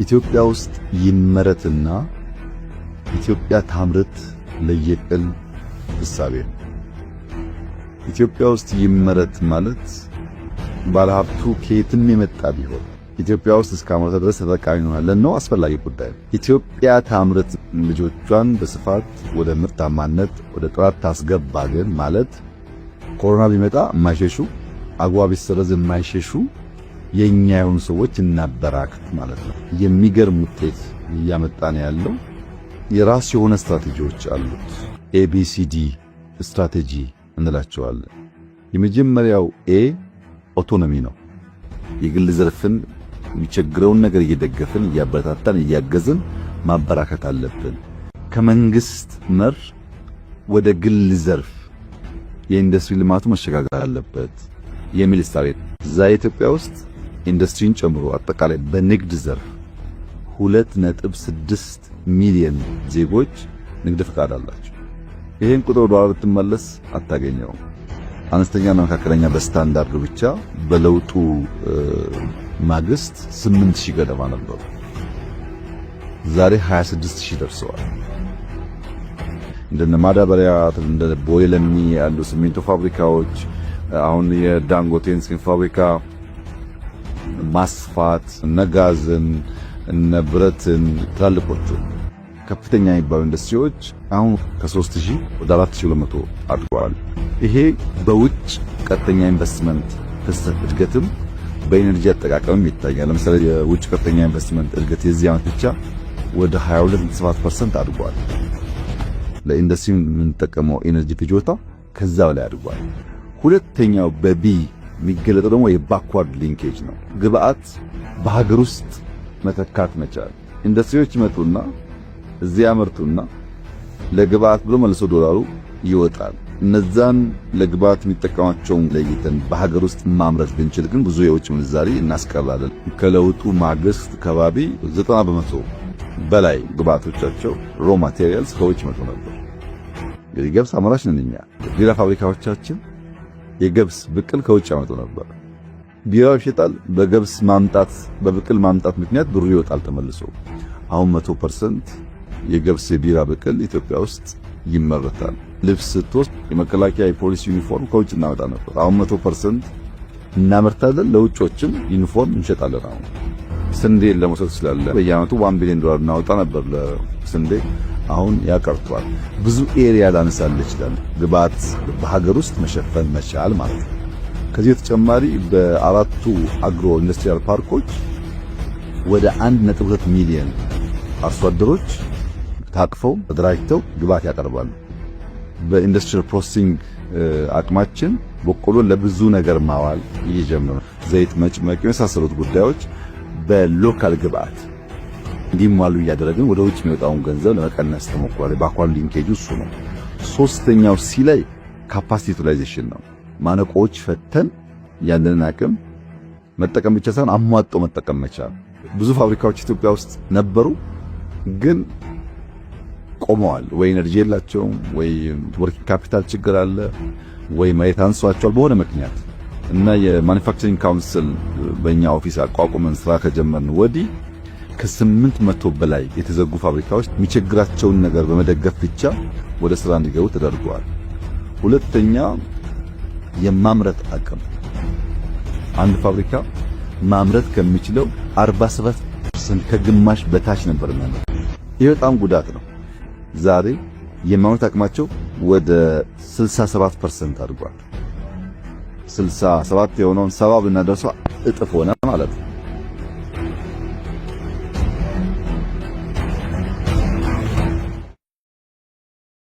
ኢትዮጵያ ውስጥ ይመረትና ኢትዮጵያ ታምርት ለየቅል ፍሳቤ ነው። ኢትዮጵያ ውስጥ ይመረት ማለት ባለሀብቱ ከየትም የመጣ ቢሆን ኢትዮጵያ ውስጥ እስካመረተ ድረስ ተጠቃሚ እንሆናለን ነው አስፈላጊ ጉዳይ። ኢትዮጵያ ታምርት ልጆቿን በስፋት ወደ ምርታማነት ወደ ጥራት ታስገባ ግን ማለት ኮሮና ቢመጣ የማይሸሹ አግዋ ቢሰረዝ የማይሸሹ የኛ የሆኑ ሰዎች እናበራክት ማለት ነው። የሚገርም ውጤት እያመጣ ነው ያለው። የራስ የሆነ ስትራቴጂዎች አሉት። ኤቢሲዲ ስትራቴጂ እንላቸዋለን። የመጀመሪያው ኤ ኦቶኖሚ ነው። የግል ዘርፍን የሚቸግረውን ነገር እየደገፍን እያበረታታን እያገዝን ማበራከት አለብን። ከመንግስት መር ወደ ግል ዘርፍ የኢንዱስትሪ ልማቱ መሸጋገር አለበት የሚል እሳቤ እዛ ኢትዮጵያ ውስጥ ኢንዱስትሪን ጨምሮ አጠቃላይ በንግድ ዘርፍ 2.6 ሚሊዮን ዜጎች ንግድ ፈቃድ አላቸው። ይሄን ቁጥር ወደ ኋላ ብትመለስ አታገኘውም። አነስተኛና መካከለኛ በስታንዳርዱ ብቻ በለውጡ ማግስት 8000 ገደማ ነበሩ። ዛሬ 26000 ደርሰዋል። እንደነ ማዳበሪያ እንደ ቦይለሚ ያሉ ሲሚንቶ ፋብሪካዎች አሁን የዳንጎቴን ሲሚንቶ ፋብሪካ ማስፋት እነ ጋዝን እነ ብረትን ትላልቆቹ ከፍተኛ የሚባሉ ኢንዱስትሪዎች አሁን ከ3000 ወደ 4200 አድገዋል። ይሄ በውጭ ቀጥተኛ ኢንቨስትመንት ፍሰት እድገትም በኢነርጂ አጠቃቀምም ይታያል። ለምሳሌ የውጭ ቀጥተኛ ኢንቨስትመንት እድገት የዚህ ዓመት ብቻ ወደ 22.7% አድጓል። ለኢንዱስትሪ የምንጠቀመው ኢነርጂ ፍጆታ ከዛ በላይ አድጓል። ሁለተኛው በቢ የሚገለጠው ደግሞ የባክዋርድ ሊንኬጅ ነው። ግብአት በሀገር ውስጥ መተካት መቻል። ኢንዱስትሪዎች ይመጡና እዚህ ያመርቱና ለግብአት ብሎ መልሶ ዶላሩ ይወጣል። እነዛን ለግብአት የሚጠቀማቸውን ለይተን በሀገር ውስጥ ማምረት ብንችል ግን ብዙ የውጭ ምንዛሪ እናስቀራለን። ከለውጡ ማግስት ከባቢ 90% በላይ ግብአቶቻቸው ሮ ማቴሪያልስ ከውጭ መጡ ነበር። እንግዲህ ገብስ አምራች ነን እኛ። ቢራ ፋብሪካዎቻችን የገብስ ብቅል ከውጭ ያመጡ ነበር። ቢራው ይሸጣል። በገብስ ማምጣት በብቅል ማምጣት ምክንያት ብሩ ይወጣል ተመልሶ። አሁን 100% የገብስ የቢራ ብቅል ኢትዮጵያ ውስጥ ይመረታል። ልብስ ስትወስድ የመከላከያ የፖሊስ ዩኒፎርም ከውጭ እናመጣ ነበር። አሁን 100% እናመርታለን። ለውጮችም ዩኒፎርም እንሸጣለን። አሁን ስንዴን ለመውሰድ ስላለ በየዓመቱ $1 ቢሊዮን እናወጣ ነበር ለስንዴ። አሁን ያቀርቷል። ብዙ ኤሪያ ላነሳል ይችላል። ግብአት በሀገር ውስጥ መሸፈን መቻል ማለት ነው። ከዚህ በተጨማሪ በአራቱ አግሮ ኢንዱስትሪያል ፓርኮች ወደ 1.2 ሚሊዮን አርሶ አደሮች ታቅፈው ተደራጅተው ግብአት ያቀርባሉ። በኢንዱስትሪያል ፕሮሰሲንግ አቅማችን በቆሎን ለብዙ ነገር ማዋል እየጀመረ ዘይት መጭመቅ የመሳሰሉት ጉዳዮች በሎካል ግብአት እንዲሟሉ እያደረግን ወደ ውጭ የሚወጣውን ገንዘብ ለመቀነስ ተሞክሯል። ባክዋርድ ሊንኬጁ እሱ ነው። ሶስተኛው ሲ ላይ ካፓሲቲ ዩቲላይዜሽን ነው። ማነቆዎች ፈተን ያለንን አቅም መጠቀም ብቻ ሳይሆን አሟጦ መጠቀም መቻል። ብዙ ፋብሪካዎች ኢትዮጵያ ውስጥ ነበሩ ግን ቆመዋል። ወይ ኤነርጂ የላቸውም፣ ወይ ወርኪንግ ካፒታል ችግር አለ፣ ወይ መሬት አንሷቸዋል በሆነ ምክንያት እና የማኑፋክቸሪንግ ካውንስል በእኛ ኦፊስ አቋቁመን ስራ ከጀመርን ወዲህ ከ800 በላይ የተዘጉ ፋብሪካዎች የሚቸግራቸውን ነገር በመደገፍ ብቻ ወደ ስራ እንዲገቡ ተደርገዋል። ሁለተኛ የማምረት አቅም አንድ ፋብሪካ ማምረት ከሚችለው 47% ከግማሽ በታች ነበር ማለት። ይህ በጣም ጉዳት ነው። ዛሬ የማምረት አቅማቸው ወደ 67% አድጓል። 67 የሆነውን 70 ብናደርሰው እጥፍ ሆነ ማለት ነው።